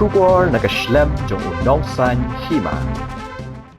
Trubor nakaslem jong Nongsan Hima.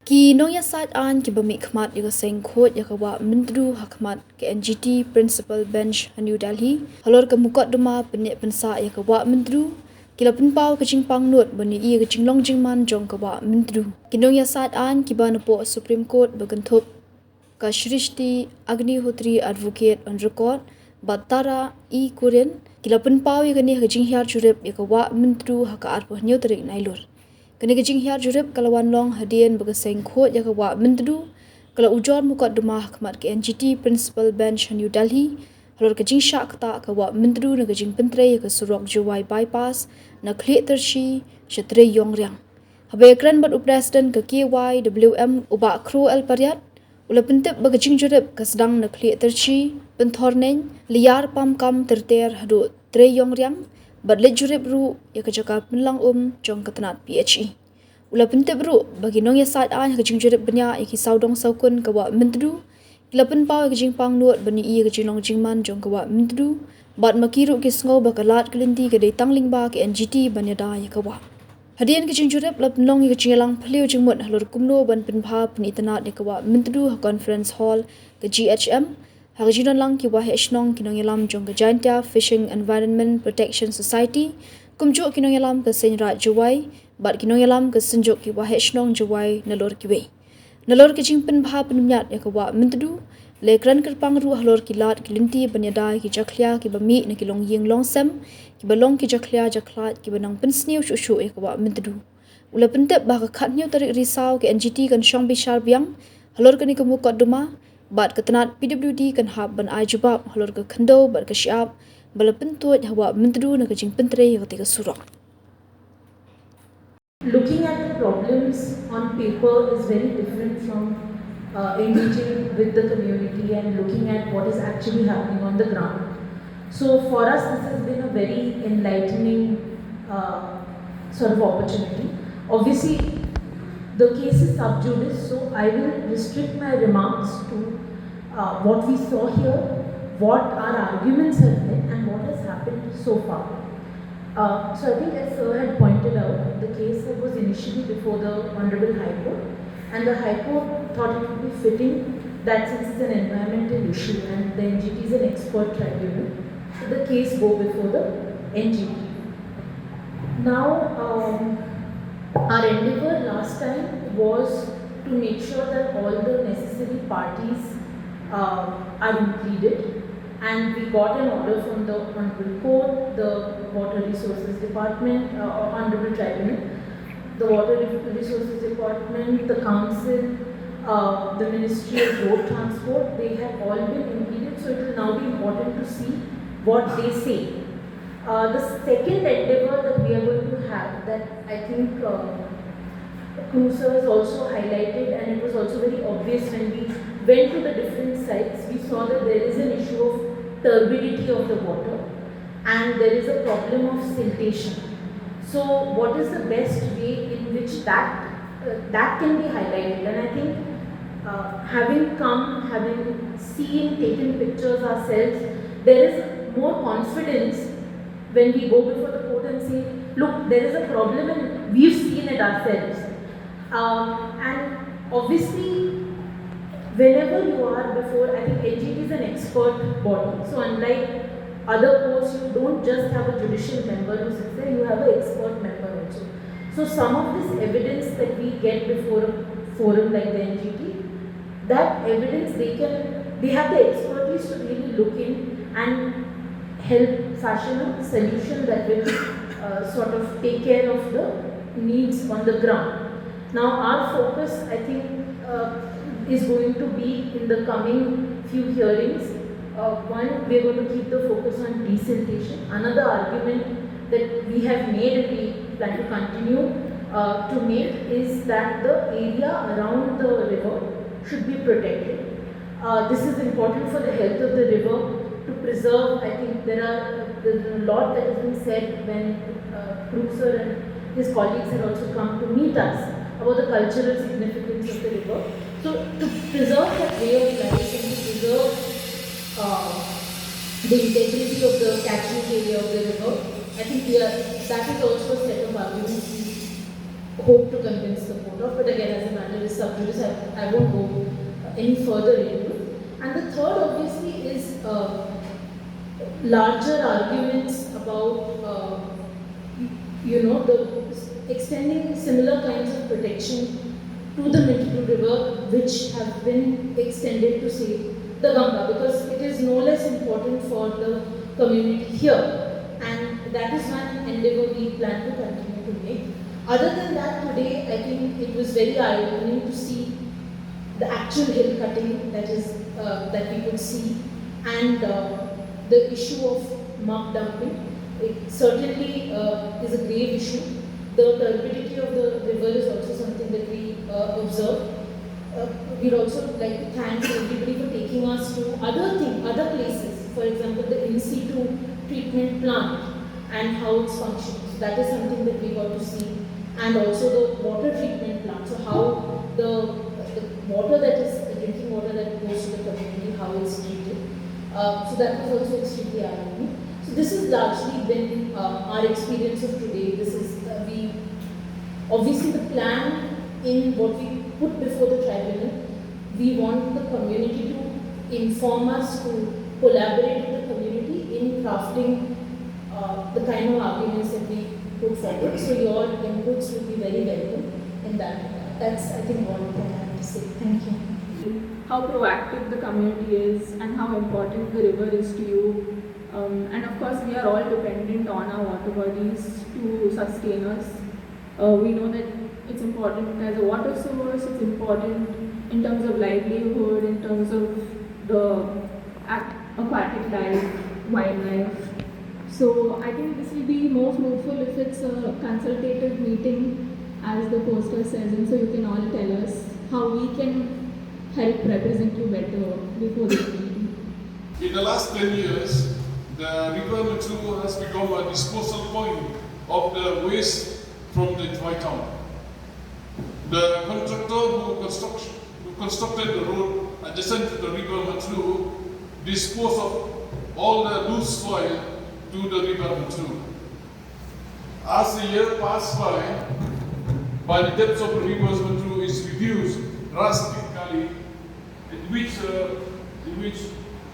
Ki Nongïasaid an ki bami khmat yaga seng khot yaga wa Myntdu hakmat ke NGT Principal Bench New Delhi halor ka mukaddama pene pensa yaga wa Myntdu kila penpau ke Pangnud bani I ke Jinglong Jingman jong ka wa Myntdu ki Nongïasaid an ki ban po Supreme Court baganthop ka Shrishti Agnihotri advocate on record batara I Korean kila penpau yaga ni ke Jinghyar Jurip yaga wa Myntdu haka arpo nyu tarik nailur kini Jinghyar Jurip kalawan long Hadien bagaseng khot yaga wa Myntdu kala ujar mukaddama hakmat ke NGT Principal Bench New Delhi halor ke jingsha kata ka wa Myntdu na jing pentre yaga surok juwai bypass na khle tershi shatre yong riang habe kran bat president ke KY WM uba kro el paryat ula pentep bagajing Jurip kasdang na khle tershi penthornen liar pam kam terter hadu tre yong riang bat le Jurip ru ya kajaka penlang jong katanat PHE ula pente bru bagi Nongïasaid an ka Jurip benya iki saudong saukun ka wa Myntdu ila penpau ka Pangnud bani I ka Jinglong Jingman jong ka wa Myntdu bat makiru ki sngo bakalat kelinti ka dei tanglingba ke NGT banyada ya ka wa Hadien ka Jurip la penlong ka Jinglong phliu jingmut halor kumno ban penpha penitanat ya ka wa Myntdu conference hall ka GHM Hagjinon lang ki wahe shnong kinongilam jong ka Jaintia Fishing Environment Protection Society kumjo kinongilam ka senra juwai bat kinongilam ka senjok ki wahe shnong juwai nalor kiwe nalor ki jingpen bha penmyat ya ka wa Myntdu lekran kerpang ru halor ki lat kilinti banyada ki jakhlia ki bami na kilong Jinglong sem ki balong ki jakhlia jaklat ki banang pensniu shushu ya ka wa Myntdu ula pentep ba ka khatnyo tarik risau ke NGT kan shong bishar biang halor kani ka mukaddama bat ketenat PWD kan hab ban ajubab halor ke khando bat ke syab bala pentuat hawa Myntdu na jing pentre ya ketika surok looking at the problems on paper is very different from engaging with the community and looking at what is actually happening on the ground. So for us this has been a very enlightening sort of opportunity. Obviously the case is sub judice, so I will restrict my remarks to what we saw here, what our arguments have been and what has happened so far. So I think as Sir had pointed out, the case was initially before the Honorable High Court and the High Court thought it would be fitting that since it's an environmental issue and the NGT is an expert tribunal, so the case go before the NGT. Now our endeavour last time was to make sure that all the necessary parties are included, and we got an order from the Honorable Court, the Water Resources Department, Honorable Tribunal, the Water Resources Department, the Council, the Ministry of Road Transport. They have all been included, so it will now be important to see what they say. The second endeavour that we are going to have, that I think Cruiser has also highlighted, and it was also very obvious when we went to the different sites, we saw that there is an issue of turbidity of the water and there is a problem of siltation. So what is the best way in which that can be highlighted? And I think having seen, taken pictures ourselves, there is more confidence when we go before the court and say, look, there is a problem and we've seen it ourselves. And obviously, whenever you are before, I think NGT is an expert body. So unlike other courts, you don't just have a judicial member who sits there, you have an expert member also. So some of this evidence that we get before a forum like the NGT, that evidence they have the expertise to really look in and help fashion a solution that will sort of take care of the needs on the ground. Now our focus, I think, is going to be in the coming few hearings. One, we are going to keep the focus on desiltation. Another argument that we have made and we plan to continue to make is that the area around the river should be protected. This is important for the health of the river, to preserve. I think there's a lot that has been said when Cruiser and his colleagues had also come to meet us about the cultural significance of the river. So to preserve that way of life and to preserve the integrity of the catchment area of the river, I think that is also a set of arguments we hope to convince the court of. But again, as a matter of sub judice, I won't go any further into it. And the third, obviously, is larger arguments about, the extending similar kinds of protection to the Myntdu river, which have been extended to, say, the Ganga, because it is no less important for the community here. And that is one endeavor we plan to continue to make. Other than that, today, I think it was very eye-opening to see the actual hill cutting that we could see, and the issue of mud dumping. It certainly is a grave issue. The turbidity of the river is also something that we observe. We'd also like to thank everybody for taking us to other places. For example, the in situ treatment plant and how it's functioning. So that is something that we got to see. And also the water treatment plant. So how the water that is, the drinking water that goes to the community, how it's treated. So that was also extremely eye-opening. So this has largely been our experience of today. This is, obviously the plan in what we put before the tribunal, we want the community to inform us, to collaborate with the community in crafting the kind of arguments that we put forward. So your inputs will be very welcome in that. That's, I think, what I have to say. Thank you. How proactive the community is and how important the river is to you. And of course, we are all dependent on our water bodies to sustain us. We know that it's important as a water source, it's important in terms of livelihood, in terms of the aquatic life, wildlife. So I think this will be more fruitful if it's a consultative meeting, as the poster says, and so you can all tell us how we can help represent you better before this meeting. In the last 10 years, the river Myntdu has become a disposal point of the waste from the dry town. The contractor who constructed the road adjacent to the river Myntdu disposed of all the loose soil to the river Myntdu. As the year passed by the depth of the river Myntdu is reduced drastically, in which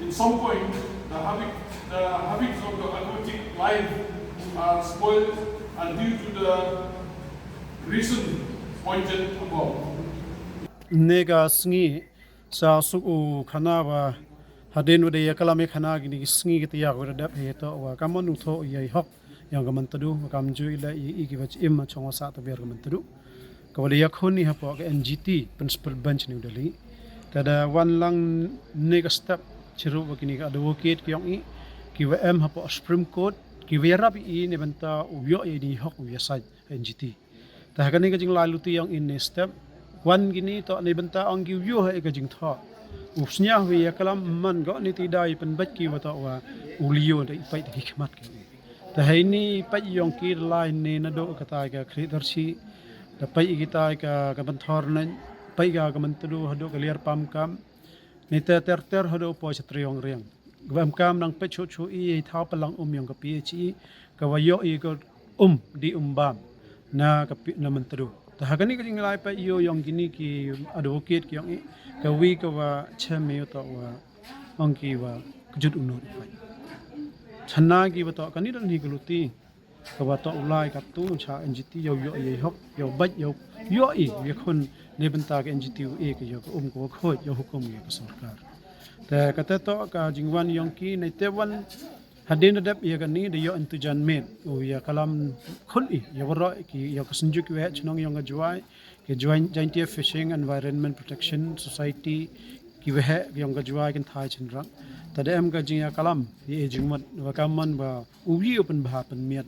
in some point the habits of the aquatic life are spoiled, and due to the reason pointed above. Nega sngi sa suku khana wa Hadien wade yakalame khana gini sngi kitiya wada heto wa kamanu tho yai hok yang kamantadu kamju ila I kiwach im chonga sa tabiar kamantadu kawale yakhoni hapo ka NGT principal bench New Delhi tada wan lang nega step chiru wakini ka advocate kyong I kiwa em hapo Supreme Court kiwa rap I ne banta ubyo ni hok Nongïasaid NGT ta hakani ka jing laluti yang in step wan gini to ne banta ang giwyo ha ka jing tho usnya wi kalam man go ni tidai pen bat ki wata wa ulio de pai de khmat ke ta haini pai yong ki line ne na do ka ta ka khridarsi ta pai ki ta ka ban thor nan pai ga ka man tu hado ka liar pam kam ni ta ter hado po chatriong riang gam kam nang pe chu I thau palang yong ka pi chi ka wa yo I ko di bam na ka na man tu ta hakani ka jing lai pai yo yong gini ki advocate ki yong I ka wi ka wa chame to wa ongki wa kjut unot pai chana gi wa to kani dan hi gluti ka wa to ulai ka tu cha NGT yo ye hok yo bat yo I ye khun ne banta ka NGT e ka yo ko khoj yo hukum ye ka sarkar ta ka ta to ka Jingwan yongki nei te wan Hadien dap ye ka ni de yo intu janmet o ya kalam khun I yo ro ki yo ka sunjuk we chnong yong ga juai ke joint fishing environment protection society ki we yong ga juai kan thai chinrang ta de em ga jinga kalam ye jingmat wa kaman ba ubi open bha pan miat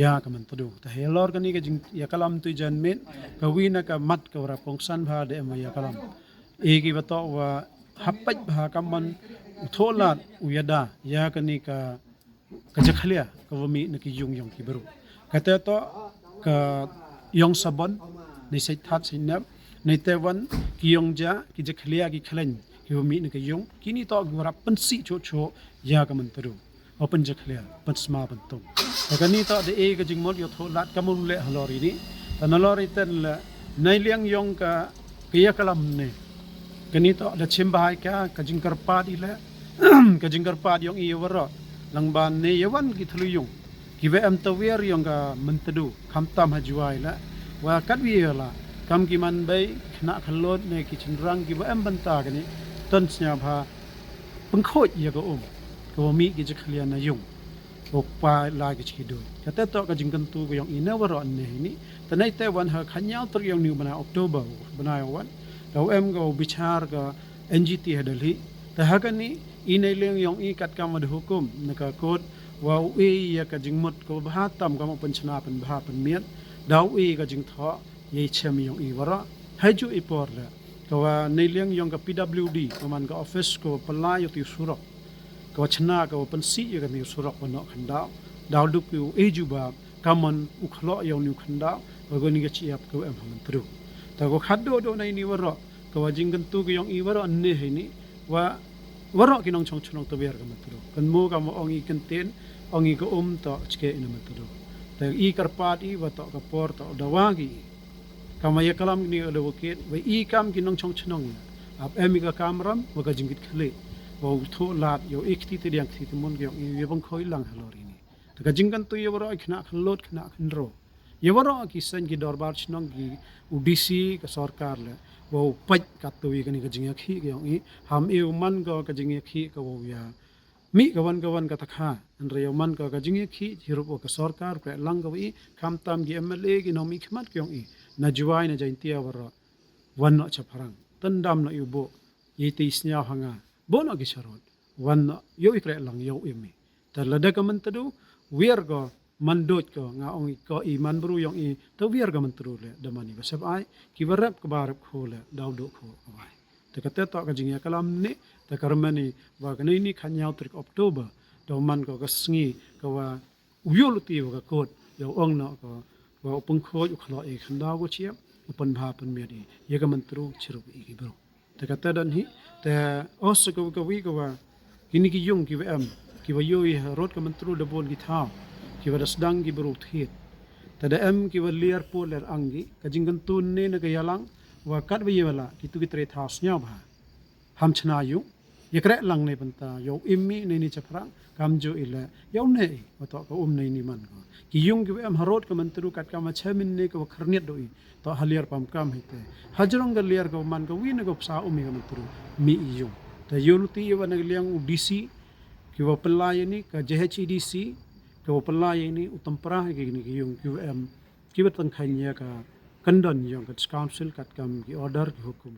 ya ka man tu ta helor ka ni ga jing ya kalam tu janmet ka wi na ka mat ka ra pongsan bha de em ya kalam e ki ba to wa hapaj bha kaman tholat uyada ya ka ni ka jakhalia ka wami na ki yong ki beru ka ta to ka yong sabon nei sai that sai nap nei te wan ki yong ja ki jakhalia ki khlen ki wami na ki yong kini to gura pansi cho ya ka man tu open jeklia pen sma bentung kani to de e ka jingmot yo tho lat kamul le halori ni tanalori ten le nai liang yong ka kia kalam ne kani to da chimbai ka jingkar pa di le ka jingkar pa yong i waro langban ne yawan ki thluyung ki ve am tawer yong ka Myntdu khamtam hajuai la wa katwi la kam ki man bai khna khalot ne ki chinrang ki va am banta kani ton snya pha pengkhot ya ko ko mi ki jeklia na yung pa la ki chi do kata to ka jingkan tu ko yong ina waro ne ni tanai te wan ha khanyal tur yong new bana October bana wan lo em go bichar ka NGT hadali ta hakani inai leng yong i kat kam ad hukum naka kot wa e ya ka jingmot ko bha tam ka mo panchna pen bha pen miet daw e ka jing tho ye chem yong i wara haju ipor la ko wa nei leng yong ka PWD ko man ka office ko palai yo ti surok ko chna ko pen si ye ka ni surok no khanda daw du pu e ju ba kamon u khlo yo ni khanda ko ni ga chi ap ko em han tru ta ko khaddo do nei ni wara ko wa jingkan tu ko yong i wara ne he ni wa waro kinong chong chong to ber ka matro kan mo ka mo ongi kenten ongi ko to chke ina matro ta i karpat i wa to ka por to dawangi kamaya kalam ni advocate wa i kam kinong chong chong ap emi ka kamram wa ka jingit khle wa tho lat yo ekti te yang thi mon gyong i ye bang khoi lang halori ni ta ka jingkan tu ye waro khna khlot khna khnro ye waro ki san ki dorbar chnong ki UDC ka sarkar le wo paj katui kani ka jingya khi gyong i ham e man ko ka jingya khi ka wo ya mi kawan ka takha andre man ko ka jingya khi hirup ka sarkar ka lang ka wi kham tam gi MLA gi nomi khmat gyong i na juwai na jaintia wara wan no chapharang tandam no yubo ye te isnya hanga bono gi sharot wan no yo ikre lang yo imi ta lada ka Myntdu wer go mandot ko nga ong ko i man bru yong i to wier ga Myntdu le damani basab ai ki warap ka barap khole dawdo kho ai te ka te to ka jingya kalam ni te karmani wa ka ni khanyau trik October do man ko ka sngi ko wa uyoluti wa ka kot yo ong no ko wa upung kho yu khlo e khanda go chiap upon bha pan me di ye ga Myntdu chirup i gi bro te ka te dan hi te os ko wi ko wa kini ki yung ki am ki wa yo i rot ka Myntdu de bon gi thao ki wa dasdang gi bro thit tada em ki wa liar poler angi ka jingkan tun ne na ga yalang wa kat wi wala ki tu ki tre thas nya ba ham chna yu ye kre lang ne banta yo immi ne ni chaprang kam jo ile yo ne wa to ka ne ni man ko ki yung ki em harot ka Myntdu kat ka ma chemin ne ko kharniat do i to haliar pam kam hite hajrong ga liar ko man ko wi ne ko sa umi ka Myntdu mi yung ta yuluti ye wa na liang UDC ki wa pelai ni ka JHEDC ko pelai ini utampra ki ni yung QM ki batang khanya ka kandon yung ka council kat kam ki order ki hukum